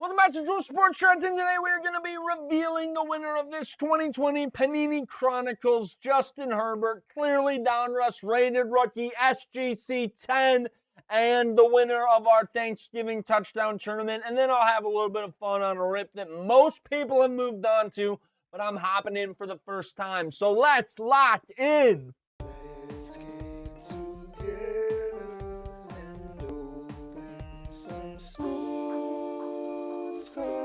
Welcome back to Drew Sports Cards, and today we are going to be revealing the winner of this 2020 Panini Chronicles, Justin Herbert, clearly Donruss rated rookie, SGC 10, and the winner of our Thanksgiving touchdown tournament. And then I'll have a little bit of fun on a rip that most people have moved on to, but I'm hopping in for the first time. So let's lock in. Let's get together and open some sports cards.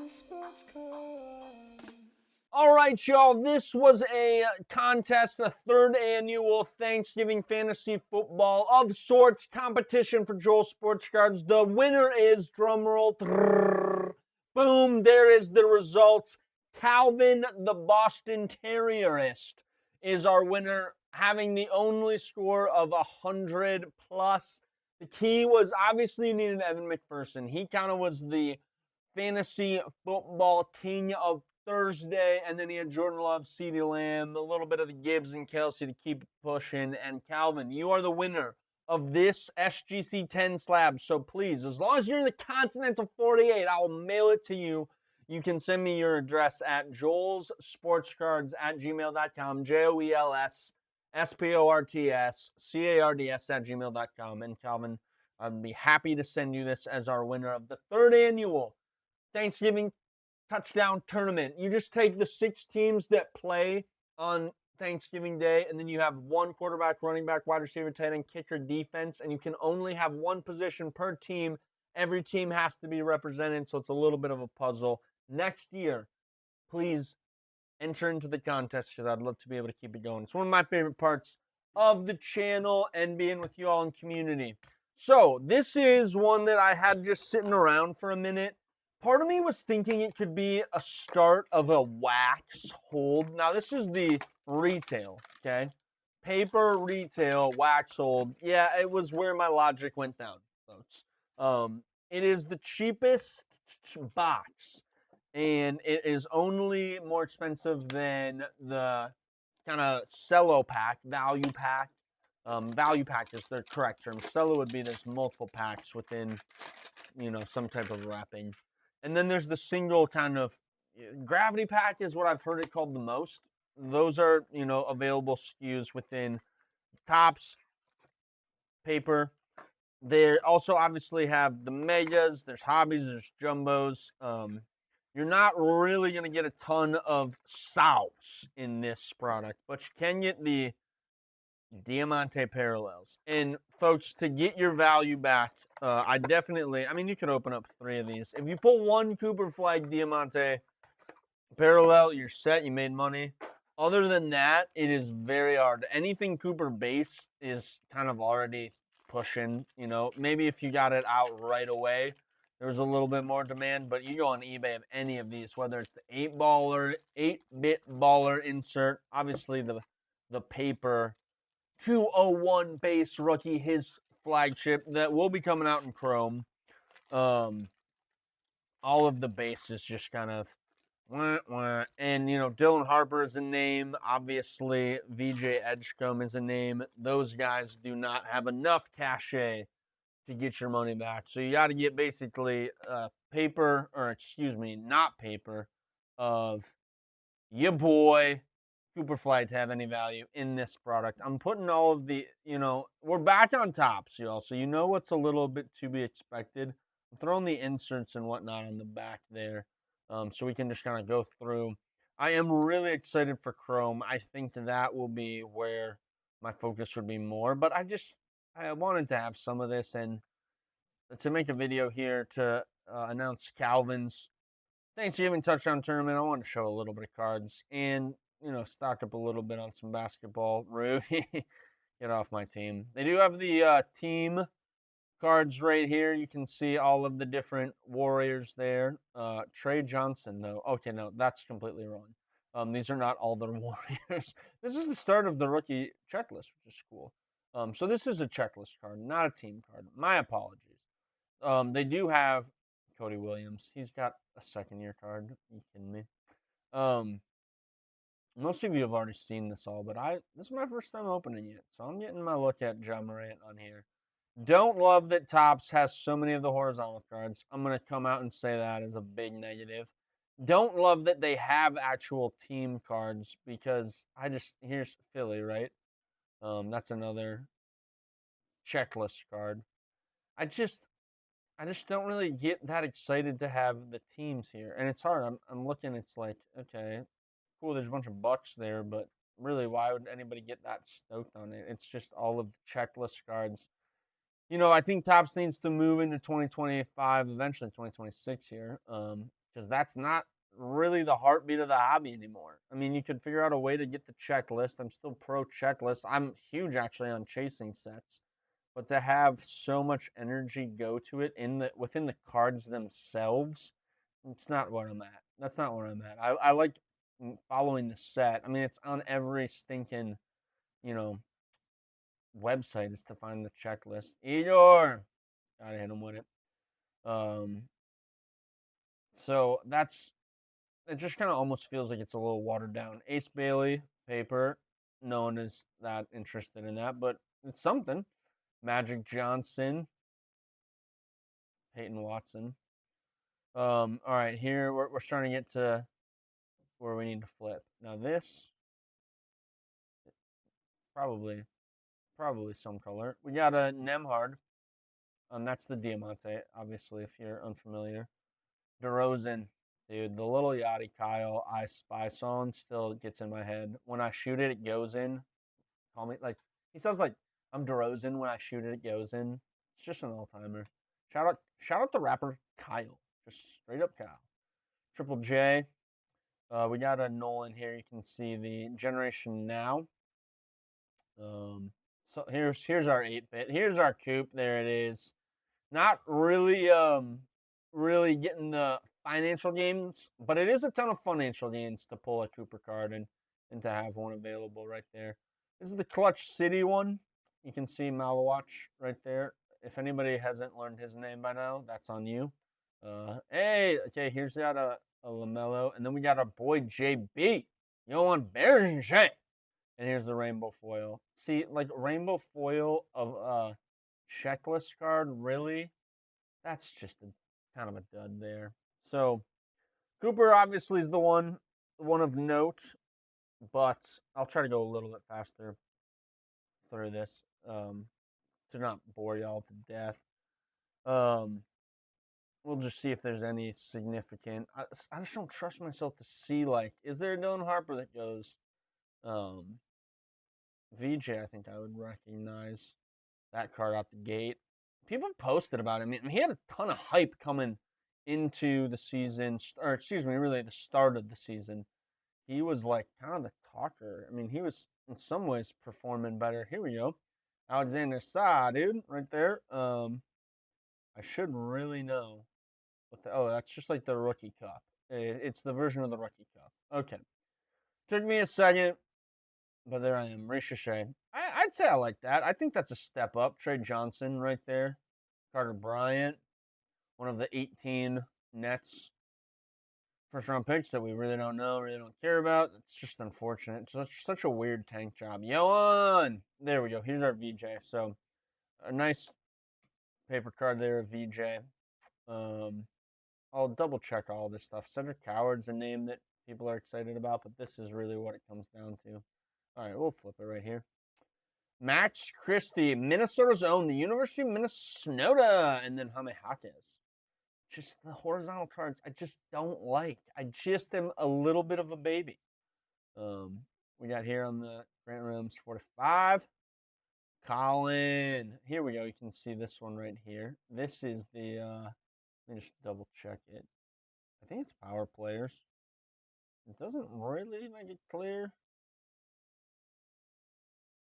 Sports cards. All right, y'all, this was a contest, a third annual Thanksgiving fantasy football of sorts competition for Joel Sports Cards. The winner is, drumroll, boom, there is the results. Calvin the Boston Terrierist is our winner, having the only score of 100 plus. The key was obviously you needed Evan McPherson. He kind of was the fantasy football king of Thursday, and then he had Jordan Love, CeeDee Lamb, a little bit of the Gibbs and Kelsey to keep pushing. And Calvin, you are the winner of this SGC 10 slab. So please, as long as you're in the Continental 48, I will mail it to you. You can send me your address at joelsportscards@gmail.com, JOELSSPORTSCARDS@gmail.com. And Calvin, I'd be happy to send you this as our winner of the third annual Thanksgiving touchdown tournament. You just take the 6 teams that play on Thanksgiving Day, and then you have one quarterback, running back, wide receiver, tight end, kicker, defense, and you can only have one position per team. Every team has to be represented, so it's a little bit of a puzzle. Next year, please enter into the contest because I'd love to be able to keep it going. It's one of my favorite parts of the channel and being with you all in community. So this is one that I had just sitting around for a minute. Part of me was thinking it could be a start of a wax hold. Now, this is the retail, okay? Paper retail wax hold. Yeah, it was where my logic went down, folks. It is the cheapest box, and it is only more expensive than the kind of cello pack, value pack. Value pack is the correct term. Cello would be there's multiple packs within, some type of wrapping. And then there's the single kind of gravity pack is what I've heard it called the most. Those are, available SKUs within Topps, paper. They also obviously have the megas, there's hobbies, there's jumbos. You're not really going to get a ton of Souths in this product, but you can get the Diamante parallels. And folks, to get your value back, you could open up 3 of these. If you pull one Cooper Flag Diamante parallel, you're set, you made money. Other than that, it is very hard. Anything Cooper base is kind of already pushing, maybe if you got it out right away, there was a little bit more demand, but you go on eBay of any of these, whether it's the 8-bit baller insert, obviously the paper 201 base rookie, his flagship that will be coming out in Chrome. All of the bases just kind of and Dylan Harper is a name, obviously VJ Edgecombe is a name. Those guys do not have enough cachet to get your money back, so you got to get basically paper, or excuse me, not paper, of your boy Cooper Flag to have any value in this product. I'm putting all of the, we're back on Topps, y'all, so you know what's a little bit to be expected. I'm throwing the inserts and whatnot on the back there, so we can just kind of go through. I am really excited for Chrome. I think that will be where my focus would be more, but I wanted to have some of this and to make a video here to announce Calvin's Thanksgiving touchdown tournament. I wanted to show a little bit of cards and stock up a little bit on some basketball. Rudy, get off my team. They do have the team cards right here. You can see all of the different Warriors there. Trey Johnson, though. Okay, no, that's completely wrong. These are not all the Warriors. This is the start of the rookie checklist, which is cool. So this is a checklist card, not a team card. My apologies. They do have Cody Williams. He's got a second-year card. Are you kidding me? Most of you have already seen this all, but this is my first time opening it, so I'm getting my look at Ja Morant on here. Don't love that Topps has so many of the horizontal cards. I'm going to come out and say that as a big negative. Don't love that they have actual team cards because here's Philly, right? That's another checklist card. I just I just don't really get that excited to have the teams here. And it's hard. I'm looking, it's like, okay, cool, there's a bunch of bucks there, but really why would anybody get that stoked on it? It's just all of the checklist cards. I think Topps needs to move into 2025, eventually 2026 here, because that's not really the heartbeat of the hobby anymore. I mean, you could figure out a way to get the checklist. I'm still pro checklist. I'm huge actually on chasing sets, but to have so much energy go to it within the cards themselves, it's not where I'm at. That's not where I'm at. I like following the set. I mean, it's on every stinking, you know, website is to find the checklist. Eeyore, gotta hit him with it. So it just kind of almost feels like it's a little watered down. Ace Bailey paper, no one is that interested in that, but it's something. Magic Johnson, Peyton Watson. All right, here we're starting to get to where we need to flip. Now this probably some color. We got a Nemhard. That's the Diamante, obviously, if you're unfamiliar. DeRozan, dude, the Little Yachty Kyle I Spy song still gets in my head. When I shoot it, it goes in. Call me like he sounds like I'm DeRozan. When I shoot it, it goes in. It's just an all timer. Shout out the rapper Kyle, just straight up Kyle. Triple J. We got a Nolan here. You can see the Generation Now. So here's our 8-bit. Here's our coupe. There it is. Not really really getting the financial gains, but it is a ton of financial gains to pull a Cooper card and to have one available right there. This is the Clutch City one. You can see Malawatch right there. If anybody hasn't learned his name by now, that's on you. Hey, okay, here's got a LaMelo, and then we got our boy JB, Johan Berger. And here's the rainbow foil. See, like rainbow foil of checklist card, really? That's just kind of a dud there. So Cooper obviously is the one of note, but I'll try to go a little bit faster through this to not bore y'all to death. We'll just see if there's any significant. I just don't trust myself to see, like, is there a Dylan Harper that goes VJ? I think I would recognize that card out the gate. People posted about him. I mean, he had a ton of hype coming into the season, or excuse me, really the start of the season. He was like kind of the talker. I mean, he was in some ways performing better. Here we go. Alexander Sa, dude, right there. I should really know that's just like the rookie cup. It's the version of the rookie cup. Okay. Took me a second, but there I am. Ricochet. I'd say I like that. I think that's a step up. Trey Johnson right there. Carter Bryant, one of the 18 Nets first round picks that we really don't know, really don't care about. It's just unfortunate. It's such a weird tank job. Yoan! There we go. Here's our VJ. So a nice paper card there of VJ. I'll double check all this stuff. Cedric Coward's a name that people are excited about, but this is really what it comes down to. All right, we'll flip it right here. Max Christie, Minnesota's own, the University of Minnesota, and then Jaime Jaquez. Just the horizontal cards, I just don't like. I just am a little bit of a baby. We got here on the Grant Williams 45. Colin. Here we go. You can see this one right here. This is the, let me just double check it. I think it's Power Players. It doesn't really make it clear.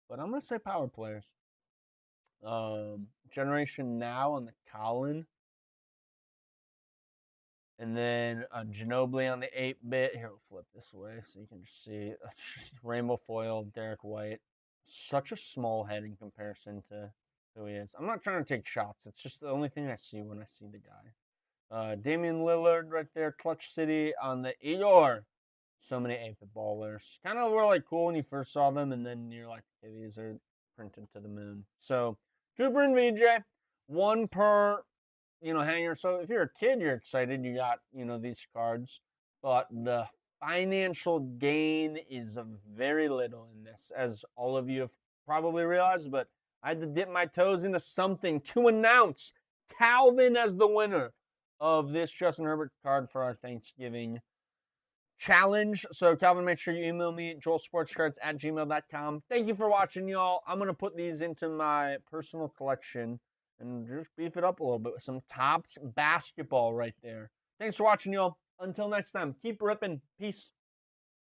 But I'm going to say Power Players. Generation Now on the Colin. And then Ginobili on the 8-bit. Here, we'll flip this way so you can just see. Rainbow foil, Derek White. Such a small head in comparison to who he is. I'm not trying to take shots. It's just the only thing I see when I see the guy. Damian Lillard right there. Clutch City on the Eeyore. So many 8-bit ballers. Kind of were like cool when you first saw them, and then you're like, okay, these are printed to the moon. So Cooper and VJ, one per, hanger. So if you're a kid, you're excited. You got, these cards. But the financial gain is very little in this, as all of you have probably realized. But I had to dip my toes into something to announce Calvin as the winner of this Justin Herbert card for our Thanksgiving challenge. So, Calvin, make sure you email me, joelsportscards@gmail.com. Thank you for watching, y'all. I'm going to put these into my personal collection and just beef it up a little bit with some Topps basketball right there. Thanks for watching, y'all. Until next time, keep ripping. Peace.